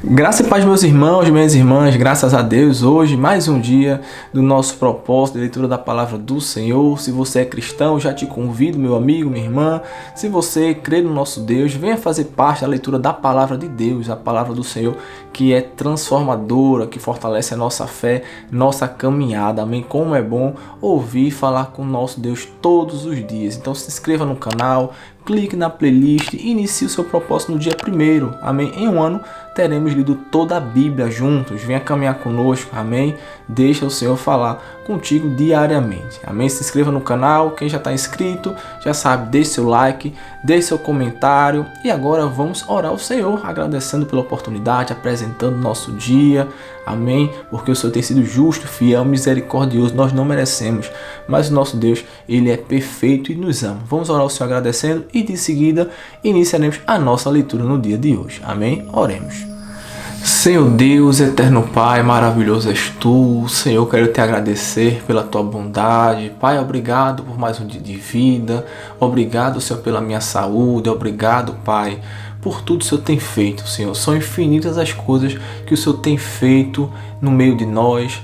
Graça e paz, meus irmãos, minhas irmãs, graças a Deus, hoje mais um dia do nosso propósito de leitura da palavra do Senhor. Se você é cristão, já te convido, meu amigo, minha irmã. Se você crê no nosso Deus, venha fazer parte da leitura da palavra de Deus, a palavra do Senhor, que é transformadora, que fortalece a nossa fé, nossa caminhada. Amém? Como é bom ouvir falar com o nosso Deus todos os dias. Então se inscreva no canal, clique na playlist e inicie o seu propósito no dia 1º. Amém? Em um ano teremos lido toda a Bíblia juntos. Venha caminhar conosco. Amém? Deixa o Senhor falar contigo diariamente. Amém? Se inscreva no canal. Quem já está inscrito, já sabe, deixe seu like, deixe seu comentário. E agora vamos orar ao Senhor, agradecendo pela oportunidade, apresentando nosso dia. Amém? Porque o Senhor tem sido justo, fiel, misericordioso. Nós não merecemos, mas o nosso Deus, Ele é perfeito e nos ama. Vamos orar ao Senhor agradecendo e de seguida iniciaremos a nossa leitura no dia de hoje. Amém? Oremos. Senhor Deus, eterno Pai, maravilhoso és Tu. Senhor, quero te agradecer pela Tua bondade. Pai, obrigado por mais um dia de vida. Obrigado, Senhor, pela minha saúde. Obrigado, Pai, por tudo que o Senhor tem feito, Senhor. São infinitas as coisas que o Senhor tem feito no meio de nós.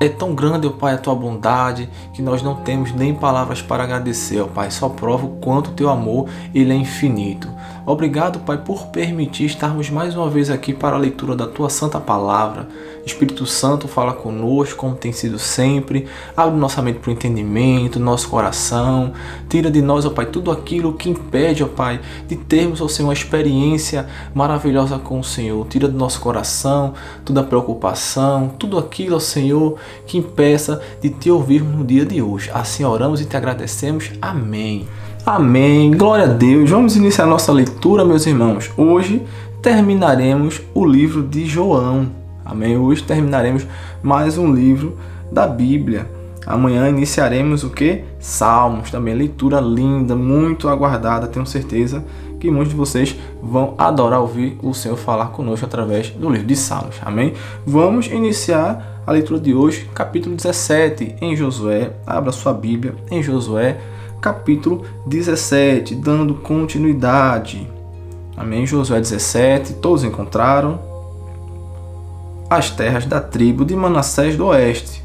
É tão grande, ó Pai, a Tua bondade, que nós não temos nem palavras para agradecer, ó Pai. Só prova o quanto o Teu amor, ele é infinito. Obrigado, Pai, por permitir estarmos mais uma vez aqui para a leitura da Tua Santa Palavra. Espírito Santo, fala conosco, como tem sido sempre. Abre nossa mente para o entendimento, nosso coração. Tira de nós, ó Pai, tudo aquilo que impede, ó Pai, de termos, ó Senhor, uma experiência maravilhosa com o Senhor. Tira do nosso coração toda a preocupação, tudo aquilo, ó Senhor, que impeça de Te ouvirmos no dia de hoje. Assim oramos e Te agradecemos. Amém. Amém. Glória a Deus. Vamos iniciar nossa leitura, meus irmãos. Hoje terminaremos o livro de João. Amém. Hoje terminaremos mais um livro da Bíblia. Amanhã iniciaremos o que? Salmos. Também leitura linda, muito aguardada. Tenho certeza que muitos de vocês vão adorar ouvir o Senhor falar conosco através do livro de Salmos. Amém. Vamos iniciar a leitura de hoje, capítulo 17, em Josué. Abra sua Bíblia em Josué, capítulo 17, dando continuidade. Amém. Josué 17, todos encontraram as terras da tribo de Manassés do Oeste.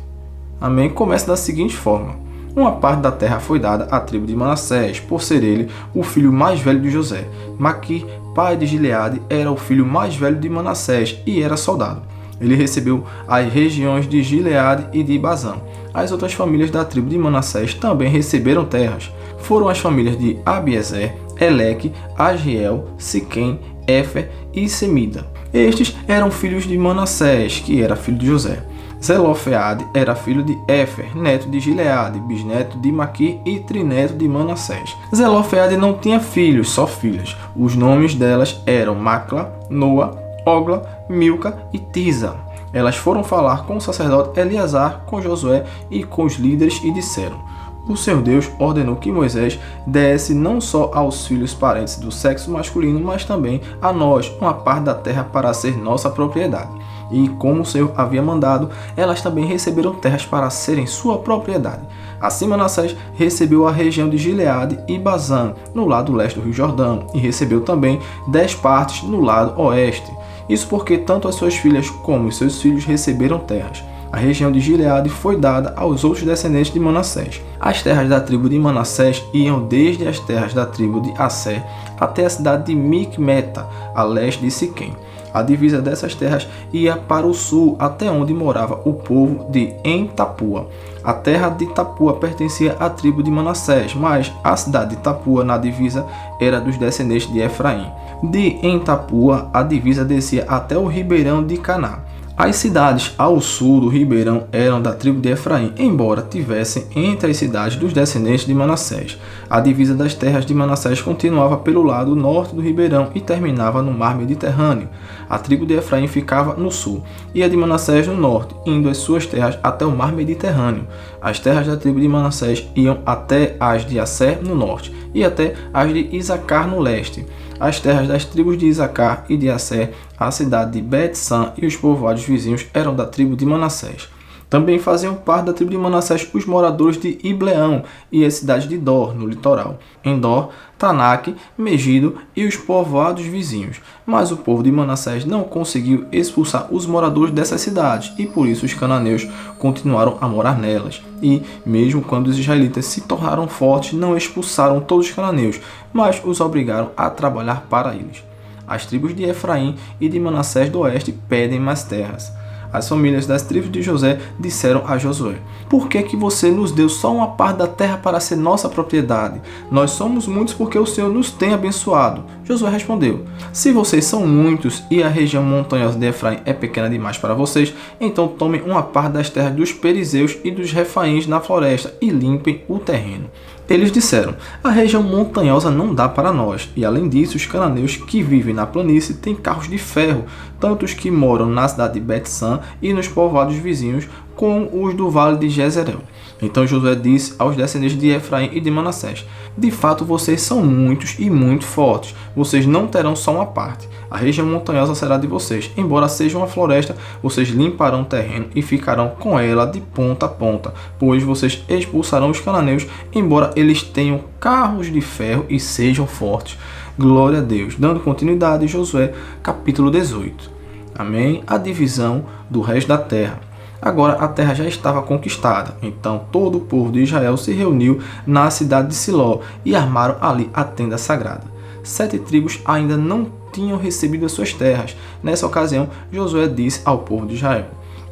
Amém. Começa da seguinte forma: uma parte da terra foi dada à tribo de Manassés, por ser ele o filho mais velho de José. Maquir, pai de Gileade, era o filho mais velho de Manassés e era soldado. Ele recebeu as regiões de Gileade e de Bazã. As outras famílias da tribo de Manassés também receberam terras. Foram as famílias de Abiezer, Eleque, Agiel, Siquém, Éfer e Semida. Estes eram filhos de Manassés, que era filho de José. Zelofeade era filho de Éfer, neto de Gileade, bisneto de Maquir e trineto de Manassés. Zelofeade não tinha filhos, só filhas. Os nomes delas eram Macla, Noa, Ogla, Milca e Tisa. Elas foram falar com o sacerdote Eleazar, com Josué e com os líderes e disseram: o Senhor Deus ordenou que Moisés desse não só aos filhos parentes do sexo masculino, mas também a nós uma parte da terra para ser nossa propriedade. E como o Senhor havia mandado, elas também receberam terras para serem sua propriedade. Assim Manassés recebeu a região de Gileade e Bazã, no lado leste do Rio Jordão, e recebeu também 10 partes no lado oeste. Isso porque tanto as suas filhas como os seus filhos receberam terras. A região de Gileade foi dada aos outros descendentes de Manassés. As terras da tribo de Manassés iam desde as terras da tribo de Asser até a cidade de Micmeta, a leste de Siquém. A divisa dessas terras ia para o sul, até onde morava o povo de Em-Tapua. A terra de Tapua pertencia à tribo de Manassés, mas a cidade de Tapua, na divisa, era dos descendentes de Efraim. De Em-Tapua, a divisa descia até o ribeirão de Caná. As cidades ao sul do ribeirão eram da tribo de Efraim, embora tivessem entre as cidades dos descendentes de Manassés. A divisa das terras de Manassés continuava pelo lado norte do ribeirão e terminava no mar Mediterrâneo. A tribo de Efraim ficava no sul e a de Manassés no norte, indo as suas terras até o mar Mediterrâneo. As terras da tribo de Manassés iam até as de Asser no norte e até as de Isacar no leste. As terras das tribos de Isacar e de Asser, a cidade de Bet-San e os povoados vizinhos eram da tribo de Manassés. Também faziam parte da tribo de Manassés os moradores de Ibleão e a cidade de Dor, no litoral. Endor, Tanak, Megido e os povoados vizinhos. Mas o povo de Manassés não conseguiu expulsar os moradores dessas cidades e por isso os cananeus continuaram a morar nelas. E, mesmo quando os israelitas se tornaram fortes, não expulsaram todos os cananeus, mas os obrigaram a trabalhar para eles. As tribos de Efraim e de Manassés do oeste pedem mais terras. As famílias das tribos de José disseram a Josué: por que você nos deu só uma parte da terra para ser nossa propriedade? Nós somos muitos porque o Senhor nos tem abençoado. Josué respondeu: se vocês são muitos e a região montanhosa de Efraim é pequena demais para vocês, então tomem uma parte das terras dos perizeus e dos refaíns na floresta e limpem o terreno. Eles disseram: a região montanhosa não dá para nós, e além disso, os cananeus que vivem na planície têm carros de ferro, tanto os que moram na cidade de Bet-San e nos povoados vizinhos, como os do vale de Jezreel. Então Josué disse aos descendentes de Efraim e de Manassés: de fato vocês são muitos e muito fortes, vocês não terão só uma parte. A região montanhosa será de vocês, embora seja uma floresta, vocês limparão o terreno e ficarão com ela de ponta a ponta, pois vocês expulsarão os cananeus, embora eles tenham carros de ferro e sejam fortes. Glória a Deus. Dando continuidade, Josué, capítulo 18. Amém? A divisão do resto da terra. Agora a terra já estava conquistada, então todo o povo de Israel se reuniu na cidade de Siló e armaram ali a tenda sagrada. 7 tribos ainda não tinham recebido as suas terras. Nessa ocasião, Josué disse ao povo de Israel: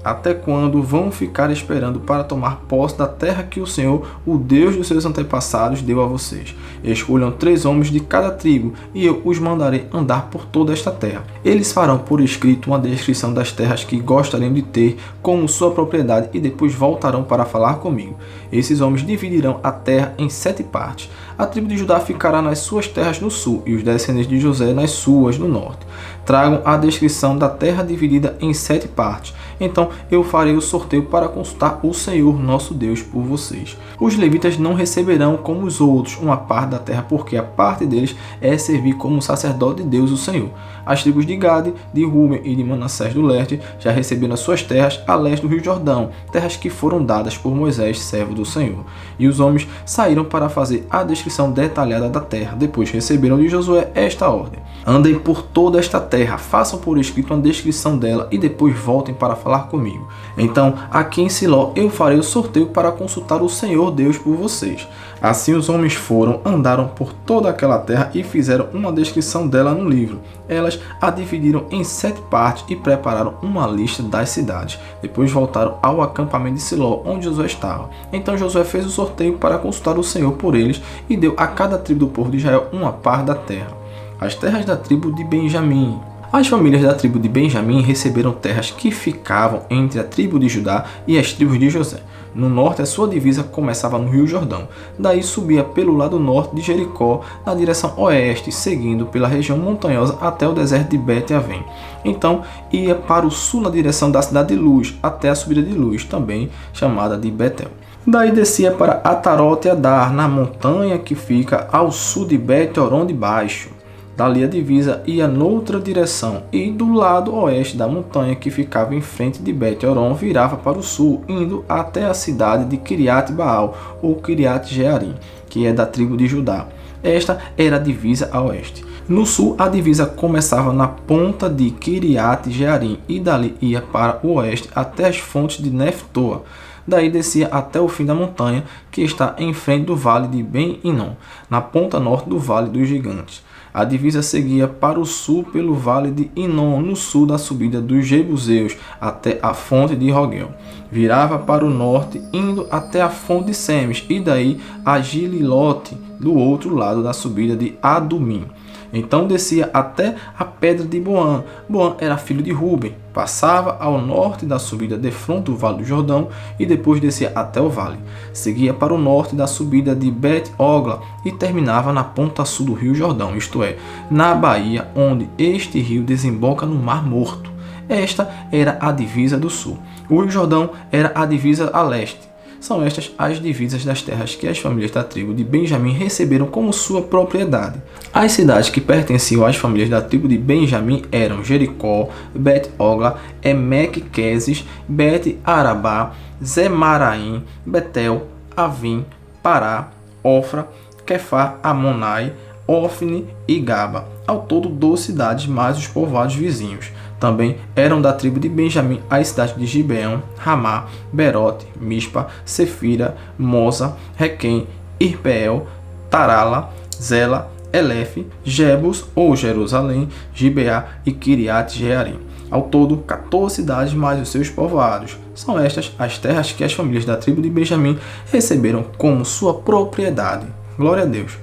até quando vão ficar esperando para tomar posse da terra que o Senhor, o Deus dos seus antepassados, deu a vocês? Escolham 3 homens de cada tribo, e eu os mandarei andar por toda esta terra. Eles farão por escrito uma descrição das terras que gostariam de ter como sua propriedade e depois voltarão para falar comigo. Esses homens dividirão a terra em 7 partes. A tribo de Judá ficará nas suas terras no sul e os descendentes de José nas suas no norte. Tragam a descrição da terra dividida em 7 partes. Então eu farei o sorteio para consultar o Senhor nosso Deus por vocês. Os levitas não receberão como os outros uma parte da terra, porque a parte deles é servir como sacerdote de Deus o Senhor. As tribos de Gade, de Ruben e de Manassés do leste já receberam as suas terras a leste do rio Jordão, terras que foram dadas por Moisés, servo do Senhor. E os homens saíram para fazer a descrição detalhada da terra. Depois receberam de Josué esta ordem: andem por toda esta terra, façam por escrito uma descrição dela e depois voltem para falar comigo. Então, aqui em Siló, eu farei o sorteio para consultar o Senhor Deus por vocês. Assim os homens foram, andaram por toda aquela terra e fizeram uma descrição dela no livro. Elas a dividiram em 7 partes e prepararam uma lista das cidades. Depois voltaram ao acampamento de Siló, onde Josué estava. Então Josué fez o sorteio para consultar o Senhor por eles e deu a cada tribo do povo de Israel uma parte da terra. As terras da tribo de Benjamim. As famílias da tribo de Benjamim receberam terras que ficavam entre a tribo de Judá e as tribos de José. No norte, a sua divisa começava no rio Jordão. Daí subia pelo lado norte de Jericó, na direção oeste, seguindo pela região montanhosa até o deserto de Bet-Avém. Então, ia para o sul na direção da cidade de Luz, até a subida de Luz, também chamada de Betel. Daí descia para Atarote e Adar, na montanha que fica ao sul de Bet-Horon de Baixo. Dali a divisa ia noutra direção e do lado oeste da montanha que ficava em frente de Bet-Horon virava para o sul, indo até a cidade de Kiriat Baal ou Kiriat Jearim, que é da tribo de Judá. Esta era a divisa a oeste. No sul, a divisa começava na ponta de Kiriat Jearim e dali ia para o oeste até as fontes de Neftoa. Daí descia até o fim da montanha, que está em frente do vale de Ben-Hinom, na ponta norte do vale dos gigantes. A divisa seguia para o sul pelo vale de Inom, no sul da subida dos Jebuseus, até a fonte de Rogel. Virava para o norte, indo até a fonte de Semes, e daí a Gililote, do outro lado da subida de Adumim. Então descia até a pedra de Boan. Boan era filho de Ruben. Passava ao norte da subida defronte do Vale do Jordão e depois descia até o vale. Seguia para o norte da subida de Bet-Ogla e terminava na ponta sul do rio Jordão, isto é, na baía onde este rio desemboca no Mar Morto. Esta era a divisa do sul. O rio Jordão era a divisa a leste. São estas as divisas das terras que as famílias da tribo de Benjamim receberam como sua propriedade. As cidades que pertenciam às famílias da tribo de Benjamim eram Jericó, Bet-Ogla, Emeque-Quezes, Bet-Arabá, Zemaraim, Betel, Avim, Pará, Ofra, Quefá, Amonai, Ofne e Gaba. Ao todo 12 cidades mais os povoados vizinhos. Também eram da tribo de Benjamim as cidades de Gibeão, Ramá, Berote, Mispa, Sefira, Moza, Requém, Irpeel, Tarala, Zela, Elefe, Jebus ou Jerusalém, Gibeá e Kiriat Jearim. Ao todo, 14 cidades mais os seus povoados. São estas as terras que as famílias da tribo de Benjamim receberam como sua propriedade. Glória a Deus.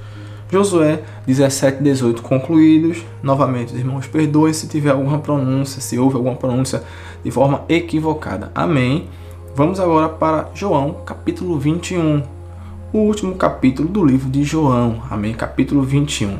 Josué 17 e 18 concluídos. Novamente, os irmãos, perdoem se tiver alguma pronúncia, se houve alguma pronúncia de forma equivocada. Amém. Vamos agora para João, capítulo 21. O último capítulo do livro de João. Amém. Capítulo 21.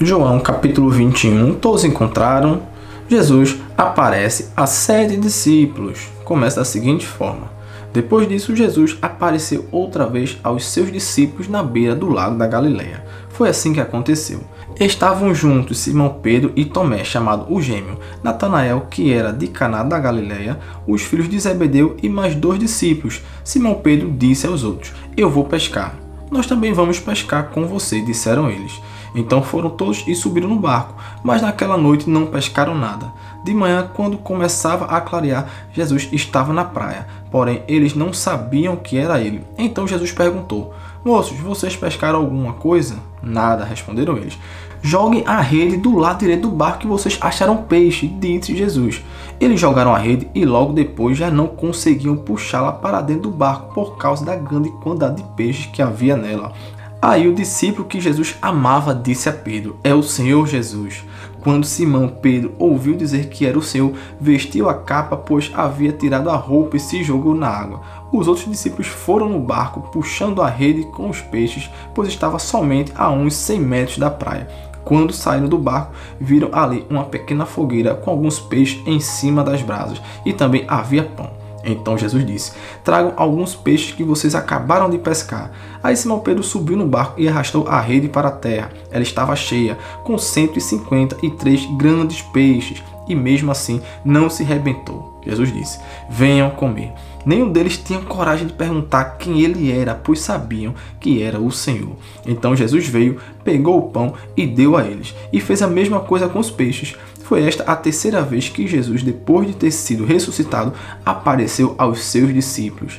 João, capítulo 21. Todos encontraram. Jesus aparece a 7 discípulos. Começa da seguinte forma. Depois disso, Jesus apareceu outra vez aos seus discípulos na beira do lago da Galileia. Foi assim que aconteceu. Estavam juntos Simão Pedro e Tomé, chamado o Gêmeo, Natanael, que era de Caná da Galileia, os filhos de Zebedeu e mais 2 discípulos. Simão Pedro disse aos outros: "Eu vou pescar." "Nós também vamos pescar com você", disseram eles. Então foram todos e subiram no barco, mas naquela noite não pescaram nada. De manhã, quando começava a clarear, Jesus estava na praia, porém eles não sabiam que era ele. Então Jesus perguntou: "Moços, vocês pescaram alguma coisa?" "Nada", responderam eles. "Joguem a rede do lado direito do barco que vocês acharam peixe", disse Jesus. Eles jogaram a rede e logo depois já não conseguiam puxá-la para dentro do barco por causa da grande quantidade de peixes que havia nela. Aí o discípulo que Jesus amava disse a Pedro: "É o Senhor Jesus." Quando Simão Pedro ouviu dizer que era o Senhor, vestiu a capa, pois havia tirado a roupa e se jogou na água. Os outros discípulos foram no barco, puxando a rede com os peixes, pois estava somente a uns 100 metros da praia. Quando saíram do barco, viram ali uma pequena fogueira com alguns peixes em cima das brasas, e também havia pão. Então Jesus disse: "Tragam alguns peixes que vocês acabaram de pescar." Aí Simão Pedro subiu no barco e arrastou a rede para a terra. Ela estava cheia, com 153 grandes peixes, e mesmo assim não se rebentou. Jesus disse: "Venham comer." Nenhum deles tinha coragem de perguntar quem ele era, pois sabiam que era o Senhor. Então Jesus veio, pegou o pão e deu a eles, e fez a mesma coisa com os peixes. Foi esta a terceira vez que Jesus, depois de ter sido ressuscitado, apareceu aos seus discípulos.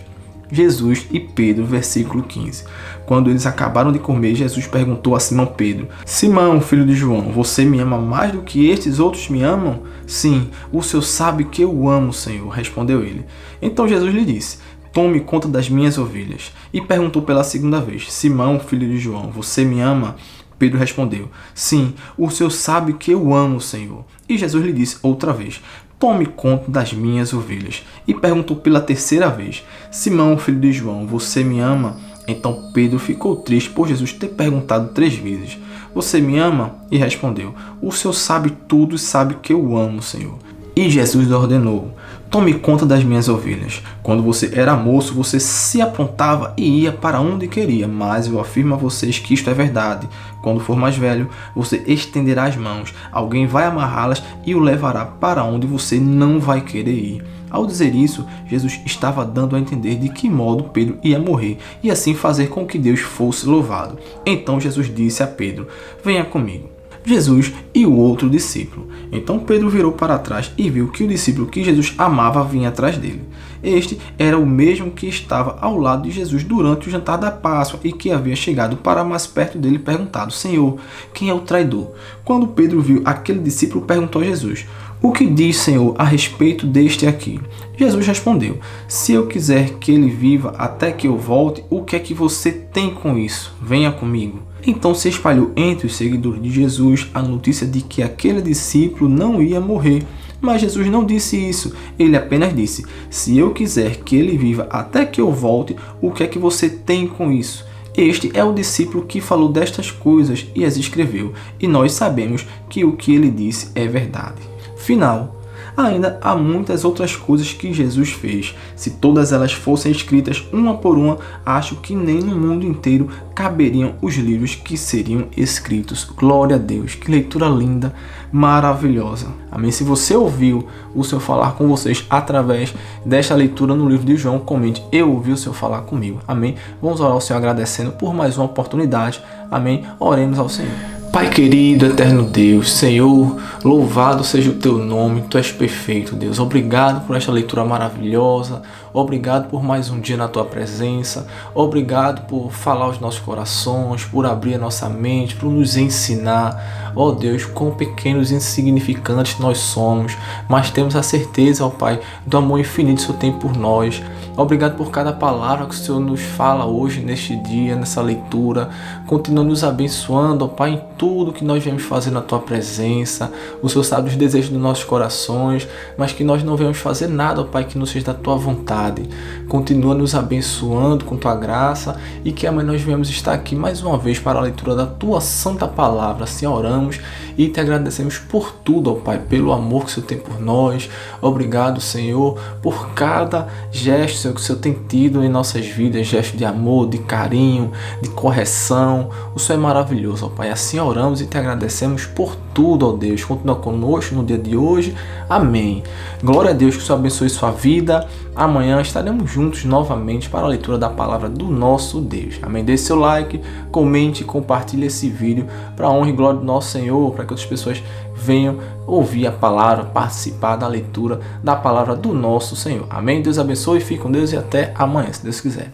Jesus e Pedro, versículo 15. Quando eles acabaram de comer, Jesus perguntou a Simão Pedro: "Simão, filho de João, você me ama mais do que estes outros me amam?" "Sim, o Senhor sabe que eu amo, Senhor", respondeu ele. Então Jesus lhe disse: "Tome conta das minhas ovelhas." E perguntou pela segunda vez: "Simão, filho de João, você me ama?" Pedro respondeu: "Sim, o Senhor sabe que eu amo, Senhor." E Jesus lhe disse outra vez: "Tome conta das minhas ovelhas." E perguntou pela terceira vez: "Simão, filho de João, você me ama?" Então Pedro ficou triste por Jesus ter perguntado 3 vezes: "Você me ama?" E respondeu: "O Senhor sabe tudo e sabe que eu amo, Senhor." E Jesus lhe ordenou: "Tome conta das minhas ovelhas. Quando você era moço, você se aprontava e ia para onde queria, mas eu afirmo a vocês que isto é verdade. Quando for mais velho, você estenderá as mãos, alguém vai amarrá-las e o levará para onde você não vai querer ir." Ao dizer isso, Jesus estava dando a entender de que modo Pedro ia morrer e assim fazer com que Deus fosse louvado. Então Jesus disse a Pedro: "Venha comigo." Jesus e o outro discípulo. Então Pedro virou para trás e viu que o discípulo que Jesus amava vinha atrás dele. Este era o mesmo que estava ao lado de Jesus durante o jantar da Páscoa e que havia chegado para mais perto dele e perguntado: "Senhor, quem é o traidor?" Quando Pedro viu aquele discípulo, perguntou a Jesus: "O que diz, Senhor, a respeito deste aqui?" Jesus respondeu: "Se eu quiser que ele viva até que eu volte, o que é que você tem com isso? Venha comigo." Então se espalhou entre os seguidores de Jesus a notícia de que aquele discípulo não ia morrer. Mas Jesus não disse isso, ele apenas disse: "Se eu quiser que ele viva até que eu volte, o que é que você tem com isso?" Este é o discípulo que falou destas coisas e as escreveu, e nós sabemos que o que ele disse é verdade. Final. ainda há muitas outras coisas que Jesus fez. Se todas elas fossem escritas uma por uma, acho que nem no mundo inteiro caberiam os livros que seriam escritos. Glória a Deus, que leitura linda, maravilhosa. Amém? Se você ouviu o Senhor falar com vocês através desta leitura no livro de João, comente: eu ouvi o Senhor falar comigo. Amém? Vamos orar ao Senhor agradecendo por mais uma oportunidade. Amém? Oremos ao Senhor. Pai querido, eterno Deus, Senhor, louvado seja o teu nome, tu és perfeito, Deus. Obrigado por esta leitura maravilhosa, obrigado por mais um dia na tua presença, obrigado por falar aos nossos corações, por abrir a nossa mente, por nos ensinar. Ó Deus, quão pequenos e insignificantes nós somos, mas temos a certeza, ó Pai, do amor infinito que o Senhor tem por nós. Obrigado por cada palavra que o Senhor nos fala hoje, neste dia, nessa leitura. Continua nos abençoando, ó Pai, em tudo que nós viemos fazer na Tua presença. O Senhor sabe os desejos dos nossos corações, mas que nós não venhamos fazer nada, ó Pai, que não seja da Tua vontade. Continua nos abençoando com Tua graça e que amanhã nós venhamos estar aqui mais uma vez para a leitura da Tua santa palavra. Assim oramos e Te agradecemos por tudo, ó Pai, pelo amor que o Senhor tem por nós. Obrigado, Senhor, por cada gesto, Senhor, que o Senhor tem tido em nossas vidas, gesto de amor, de carinho, de correção. O Senhor é maravilhoso, ó Pai. Assim oramos e Te agradecemos por tudo, ó Deus. Continua conosco no dia de hoje. Amém. Glória a Deus, que o Senhor abençoe sua vida. Amanhã estaremos juntos novamente para a leitura da palavra do nosso Deus. Amém. Deixe seu like, comente e compartilhe esse vídeo para a honra e glória do nosso Senhor, para que outras pessoas venham ouvir a palavra, participar da leitura da palavra do nosso Senhor. Amém. Deus abençoe, fique com Deus e até amanhã, se Deus quiser.